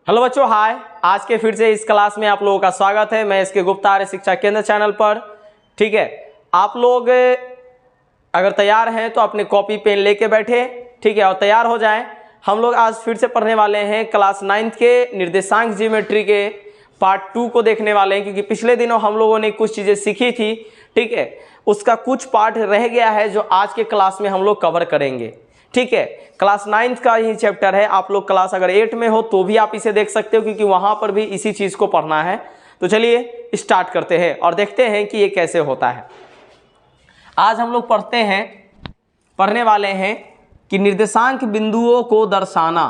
Hello बच्चों, हाय। आज के फिर से इस क्लास में आप लोगों का स्वागत है। मैं इसके गुप्ता आर्य शिक्षा केंद्र चैनल पर। ठीक है, आप लोग अगर तैयार हैं तो अपने कॉपी पेन लेके बैठे, ठीक है, और तैयार हो जाएं। हम लोग आज फिर से पढ़ने वाले हैं क्लास 9 के निर्देशांक ज्योमेट्री के पार्ट 2 को देखने वाले हैं, क्योंकि पिछले दिनों हम लोगों ने कुछ चीज़ें सीखी थी। ठीक है, उसका कुछ पार्ट रह गया है जो आज के क्लास में हम लोग कवर करेंगे। ठीक है, क्लास 9 का ही चैप्टर है। आप लोग क्लास अगर 8 में हो तो भी आप इसे देख सकते हो, क्योंकि वहां पर भी इसी चीज को पढ़ना है। तो चलिए स्टार्ट करते हैं और देखते हैं कि ये कैसे होता है। आज हम लोग पढ़ने वाले हैं कि निर्देशांक बिंदुओं को दर्शाना।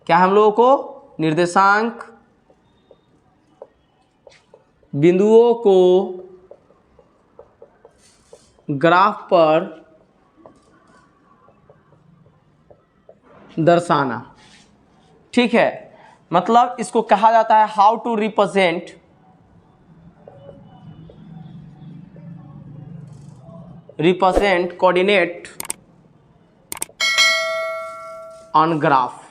क्या हम लोगों को निर्देशांक बिंदुओं को ग्राफ पर दर्शाना। ठीक है, मतलब इसको कहा जाता है how to represent coordinate on graph.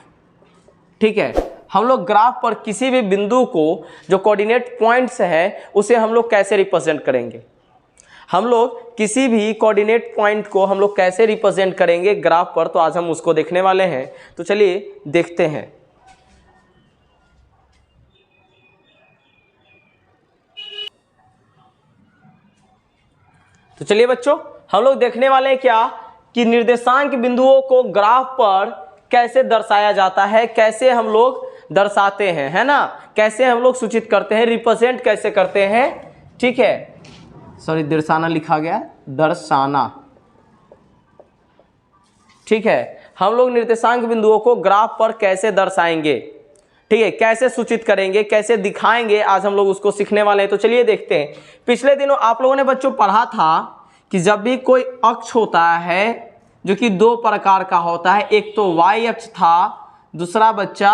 ठीक है, हम लोग ग्राफ पर किसी भी बिंदु को जो कोऑर्डिनेट पॉइंट्स है उसे हम लोग कैसे रिप्रेजेंट करेंगे। हम लोग किसी भी कोऑर्डिनेट पॉइंट को हम लोग कैसे रिप्रेजेंट करेंगे ग्राफ पर, तो आज हम उसको देखने वाले हैं। तो चलिए देखते हैं। तो चलिए बच्चों, हम लोग देखने वाले हैं क्या कि निर्देशांक बिंदुओं को ग्राफ पर कैसे दर्शाया जाता है, कैसे हम लोग दर्शाते हैं, है ना, कैसे हम लोग सूचित करते हैं, रिप्रेजेंट कैसे करते हैं। ठीक है, सॉरी दर्शाना लिखा गया, दर्शाना। ठीक है, हम लोग निर्देशांक बिंदुओं को ग्राफ पर कैसे दर्शाएंगे, ठीक है, कैसे सूचित करेंगे, कैसे दिखाएंगे, आज हम लोग उसको सीखने वाले हैं। तो चलिए देखते हैं। पिछले दिनों आप लोगों ने बच्चों पढ़ा था कि जब भी कोई अक्ष होता है जो कि दो प्रकार का होता है, एक तो y अक्ष था, दूसरा बच्चा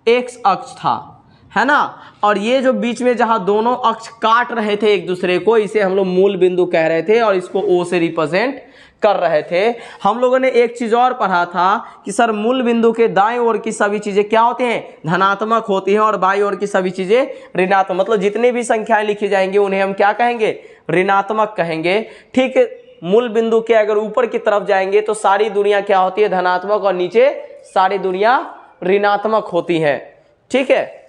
x अक्ष था, है ना। और ये जो बीच में जहां दोनों अक्ष काट रहे थे एक दूसरे को, इसे हम लोग मूल बिंदु कह रहे थे और इसको O से रिप्रेजेंट कर रहे थे। हम लोगों ने एक चीज और पढ़ा था कि सर मूल बिंदु के दाएं ओर की सभी चीजें क्या होती हैं, धनात्मक होती हैं, और बाईं ओर की सभी चीजें ऋणात्मक। मतलब जितनी भी संख्याएं लिखी जाएंगी उन्हें हम क्या कहेंगे, ऋणात्मक कहेंगे। ठीक है, मूल बिंदु के अगर ऊपर की तरफ जाएंगे तो सारी दुनिया क्या होती है, धनात्मक, और नीचे सारी दुनिया ऋणात्मक होती है। ठीक है,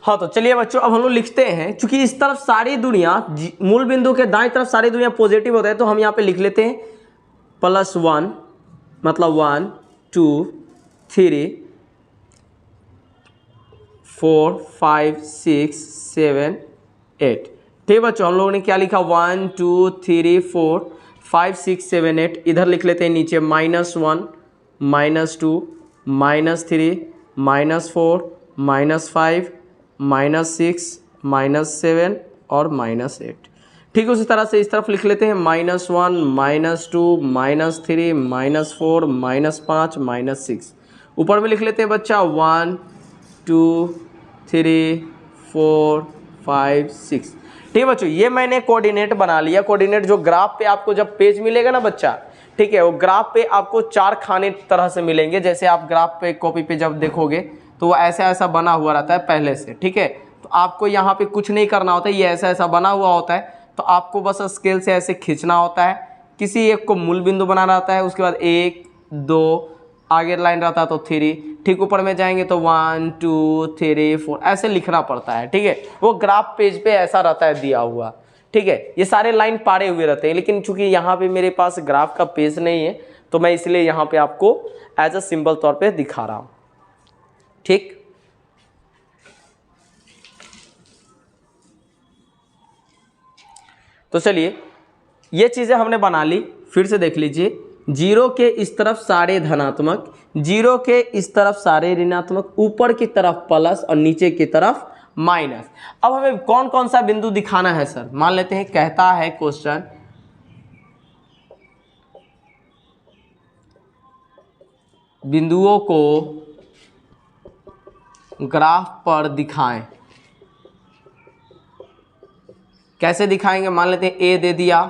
हाँ, तो चलिए बच्चों अब हम लोग लिखते हैं। चूंकि इस तरफ सारी दुनिया, मूल बिंदु के दाएं तरफ सारी दुनिया पॉजिटिव होता है, तो हम यहाँ पे लिख लेते हैं +1, मतलब 1 2 3 4 5 6 7 8। ठीक बच्चों, हम लोगों ने क्या लिखा, 1 2 3 4 5 6 7 8। इधर लिख लेते हैं नीचे -1 -2 -3 -4 -5 -6 -7 और -8। ठीक, उसी तरह से इस तरफ लिख लेते हैं -1 -2 -3 -4 -5 -6। ऊपर में लिख लेते हैं बच्चा 1 2 3 4 5 6। ठीक है बच्चों, ये मैंने कोऑर्डिनेट बना लिया। कोऑर्डिनेट जो ग्राफ पे आपको जब पेज मिलेगा ना बच्चा, ठीक है, वो ग्राफ पे आपको 4 खाने तरह से मिलेंगे। जैसे आप ग्राफ पे कॉपी पे जब देखोगे तो वो ऐसा ऐसा बना हुआ रहता है पहले से। ठीक है, तो आपको यहाँ पे कुछ नहीं करना होता है, ये ऐसा ऐसा बना हुआ होता है। तो आपको बस स्केल से ऐसे खींचना होता है, किसी एक को मूल बिंदु बनाना रहता है, उसके बाद 1 2 आगे लाइन रहता है तो 3। ठीक, ऊपर में जाएंगे तो 1 2 3 4 ऐसे लिखना पड़ता है। ठीक है, वो ग्राफ पेज पे ऐसा रहता है दिया हुआ। ठीक है, ये सारे लाइन पारे हुए रहते हैं, लेकिन चूंकि यहाँ पे मेरे पास ग्राफ का पेज नहीं है तो मैं इसलिए यहाँ पे आपको एज अ सिंबल तौर पे दिखा रहा हूँ। ठीक, तो चलिए ये चीजें हमने बना ली। फिर से देख लीजिए, 0 के इस तरफ सारे धनात्मक, 0 के इस तरफ सारे ऋणात्मक, ऊपर की तरफ प्लस और नीचे की तरफ माइनस। अब हमें कौन कौन सा बिंदु दिखाना है सर, मान लेते हैं कहता है क्वेश्चन बिंदुओं को ग्राफ पर दिखाएं। कैसे दिखाएंगे, मान लेते हैं ए दे दिया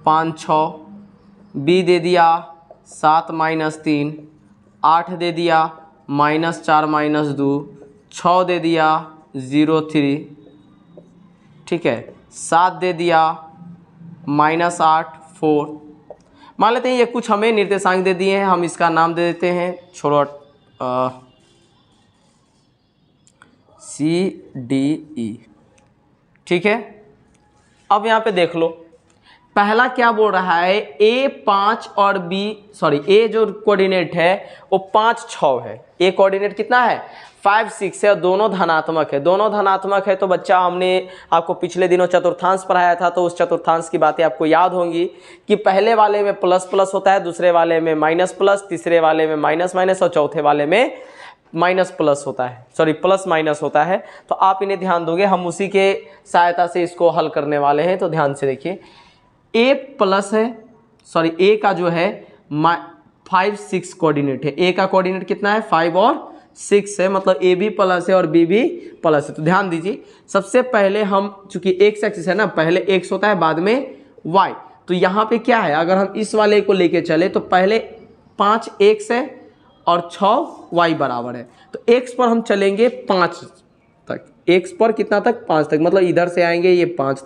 5 6, बी दे दिया 7 माइनस 3, 8 दे दिया -4 - 2, 6 दे दिया 0 3, ठीक है, 7 दे दिया -8 4। मान लेते हैं ये कुछ हमें निर्देशांक दे दिए हैं, हम इसका नाम दे देते हैं, छोड़ो CDE, ठीक है। अब यहाँ पे देख लो, पहला क्या बोल रहा है, A5 और A जो कोऑर्डिनेट है वो 5 6 है। A कोऑर्डिनेट कितना है 5 6 है और दोनों धनात्मक है। दोनों धनात्मक है तो बच्चा हमने आपको पिछले दिनों चतुर्थांश पढ़ाया था, तो उस चतुर्थांश की बातें आपको याद होंगी कि पहले वाले में प्लस प्लस होता है, दूसरे वाले में माइनस प्लस, तीसरे वाले में माइनस माइनस और चौथे वाले में माइनस प्लस होता है, सॉरी प्लस माइनस होता है। तो आप इन्हें ध्यान दोगे, हम उसी के सहायता से इसको हल करने वाले हैं। तो ध्यान से देखिए, A प्लस है, सॉरी A का जो है 5 6 कोऑर्डिनेट है। A का कोऑर्डिनेट कितना है 5 और 6 है, मतलब A भी प्लस है और B भी प्लस है। तो ध्यान दीजिए, सबसे पहले हम, चूंकि एक्स एक्सिस है ना, पहले x होता है बाद में y, तो यहाँ पे क्या है, अगर हम इस वाले को लेके चले तो पहले 5 x है और 6 y बराबर है। तो x पर हम चलेंगे 5 तक, x पर कितना तक 5 तक, मतलब इधर से आएंगे ये 5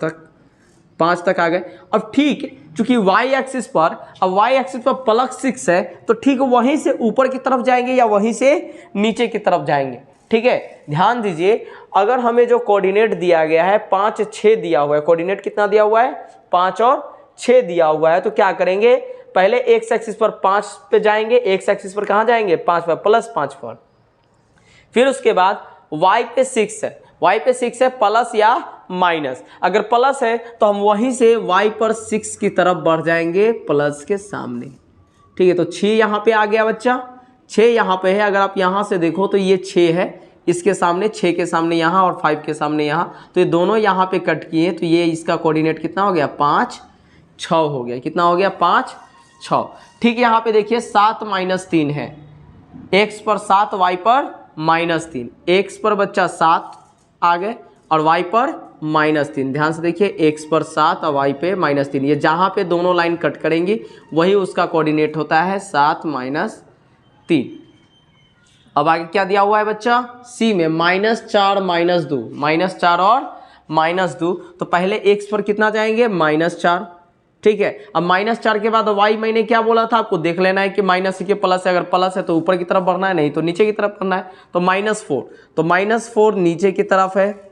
तक आ गए। अब ठीक, चूंकि y एक्सिस पर, अब y एक्सिस पर प्लस 6 है तो ठीक वहीं से ऊपर की तरफ जाएंगे या वहीं से नीचे की तरफ जाएंगे, ठीक है। ध्यान दीजिए, अगर हमें जो कोऑर्डिनेट दिया गया है 5 6 दिया हुआ है, कोऑर्डिनेट कितना दिया हुआ है 5 और 6 दिया हुआ है, तो क्या करेंगे, पहले x एक्सिस पर 5 पे जाएंगे, x एक्सिस पर कहां जाएंगे 5 पर, प्लस 5 पर, फिर उसके बाद y पे 6 है, y पे 6 है, प्लस या माइनस, अगर प्लस है तो हम वहीं से y पर 6 की तरफ बढ़ जाएंगे प्लस के सामने, ठीक है। तो 6 यहाँ पे आ गया बच्चा, 6 यहाँ पे है, अगर आप यहाँ से देखो तो ये 6 है, इसके सामने 6 के सामने यहाँ और 5 के सामने यहाँ, तो ये दोनों यहाँ पे कट किए, तो ये इसका कोऑर्डिनेट कितना हो गया 5 6 हो गया, कितना हो गया 5 6, ठीक। यहाँ पे देखिए 7 - 3 है, x पर 7 y पर -3, x पर बच्चा 7 आ गए और y पर -3, ध्यान से देखिए x पर 7 और y पे -3, ये जहाँ पे दोनों लाइन कट करेंगी वही उसका कोऑर्डिनेट होता है 7 -3। अब आगे क्या दिया हुआ है बच्चा, C में -4 - 2, -4 और -2, तो पहले x पर कितना जाएंगे -4, ठीक है। अब -4 के बाद y मैंने क्या बोला था आपको, देख लेना है कि माइनस के प्लस है, अगर प्लस है तो ऊपर की तरफ बढ़ना है, नहीं तो नीचे की तरफ बढ़ना है। तो -4, तो -4 नीचे की तरफ है,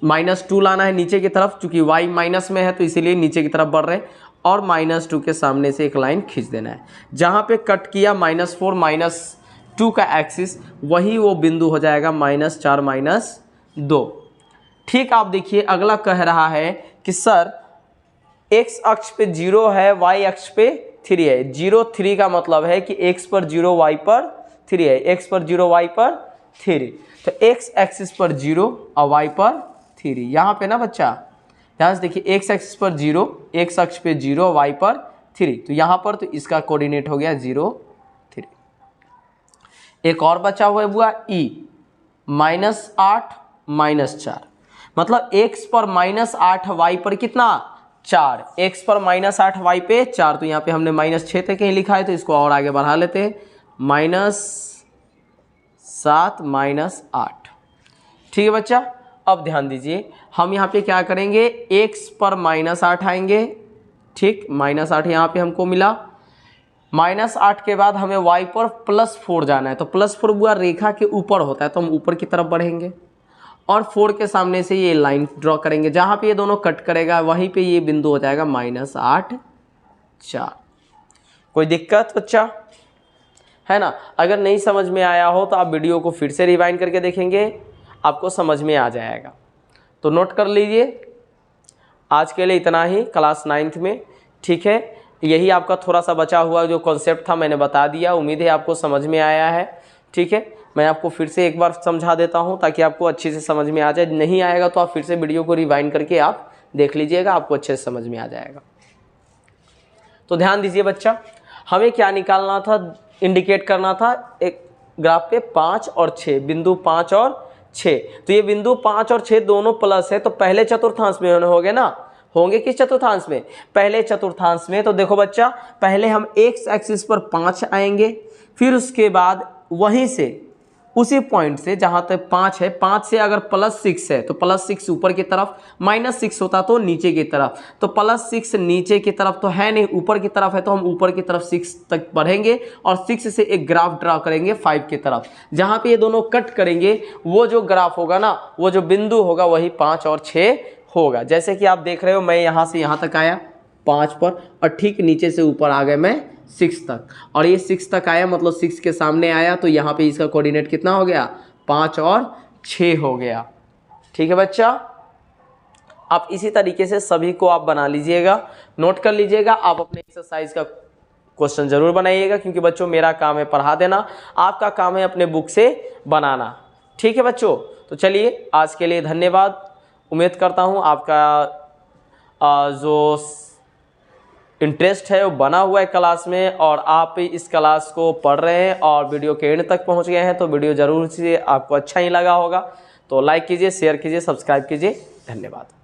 -2 लाना है नीचे की तरफ, चूंकि y माइनस में है तो इसीलिए नीचे की तरफ बढ़ रहे हैं, और -2 के सामने से एक लाइन खींच देना है, जहां पे कट किया -4 -2 का एक्सिस, वही वो बिंदु हो जाएगा -4 -2, ठीक। आप देखिए अगला कह रहा है कि सर x अक्ष पे 0 है, y अक्ष पे 3 है, 0 3 का मतलब है कि x पर 0 y पर 3 है, x पर 0 y पर 3, तो x एक्सिस पर 0 और y पर 3, यहाँ पे ना बच्चा ध्यान से देखिए, x एक्सिस पर 0, x अक्ष पे 0, y पर 3, तो यहाँ पर तो इसका कोऑर्डिनेट हो गया 0 3। एक और बचा हुआ E -8 -4, मतलब x पर -8 y पर कितना 4, x पर -8 y पे 4, तो यहाँ पे हमने -6 तक कहीं लिखा है तो इसको और आगे बढ़ा लेते हैं, -7 -8, ठीक है बच्चा। अब ध्यान दीजिए, हम यहाँ पे क्या करेंगे, x पर -8 आएंगे, ठीक, -8 यहाँ पे हमको मिला, -8 के बाद हमें y पर +4 जाना है, तो +4 बुआ रेखा के ऊपर होता है, तो हम ऊपर की तरफ बढ़ेंगे और 4 के सामने से ये लाइन ड्रॉ करेंगे, जहाँ पे ये दोनों कट करेगा वहीं पे ये बिंदु हो जाएगा -8 4। कोई दिक्कत बच्चा है ना? अगर नहीं समझ में आया हो तो आप वीडियो को फिर से रिवाइंड करके देखेंगे, आपको समझ में आ जाएगा। तो नोट कर लीजिए, आज के लिए इतना ही क्लास 9th में, ठीक है। यही आपका थोड़ा सा बचा हुआ जो कॉन्सेप्ट था मैंने बता दिया, उम्मीद है आपको समझ में आया है, ठीक है। मैं आपको फिर से एक बार समझा देता हूं ताकि आपको अच्छे से समझ में आ जाए, नहीं आएगा तो आप फिर से वीडियो को रिवाइंड करके आप देख लीजिएगा, आपको अच्छे से समझ में आ जाएगा। तो ध्यान दीजिए बच्चा, हमें क्या निकालना था, इंडिकेट करना था एक ग्राफ पे 5 और 6, बिंदु 5 और 6, तो ये बिंदु 5 और 6 दोनों प्लस है, तो पहले चतुर्थांश में हो गए ना, होंगे किस चतुर्थांश में, पहले चतुर्थांश में। तो देखो बच्चा, पहले हम एक्स एक्सिस पर 5 आएंगे, फिर उसके बाद वहीं से उसी पॉइंट से जहां तक 5 है, 5 से अगर +6 है तो +6 ऊपर की तरफ, -6 होता तो नीचे की तरफ, तो +6 नीचे की तरफ तो है नहीं, ऊपर की तरफ है, तो हम ऊपर की तरफ 6 तक बढ़ेंगे और 6 से एक ग्राफ ड्रा करेंगे 5 की तरफ। जहां पे ये दोनों कट करेंगे वो जो ग्राफ होगा ना, वो जो बिंदु होगा वही 5 और 6 होगा। जैसे कि आप देख रहे हो, मैं यहाँ से यहाँ तक आया 5 पर और ठीक नीचे से ऊपर आ गए मैं 6 तक, और ये 6 तक आया मतलब 6 के सामने आया, तो यहाँ पे इसका कोऑर्डिनेट कितना हो गया, 5 और 6 हो गया। ठीक है बच्चा, आप इसी तरीके से सभी को आप बना लीजिएगा, नोट कर लीजिएगा। आप अपने एक्सरसाइज का क्वेश्चन जरूर बनाइएगा, क्योंकि बच्चों मेरा काम है पढ़ा देना, आपका काम है अपने बुक से बनाना। ठीक है बच्चों, तो चलिए आज के लिए धन्यवाद। उम्मीद करता हूँ आपका जो इंटरेस्ट है वो बना हुआ है क्लास में, और आप इस क्लास को पढ़ रहे हैं और वीडियो के एंड तक पहुंच गए हैं, तो वीडियो जरूर से आपको अच्छा ही लगा होगा। तो लाइक कीजिए, शेयर कीजिए, सब्सक्राइब कीजिए। धन्यवाद।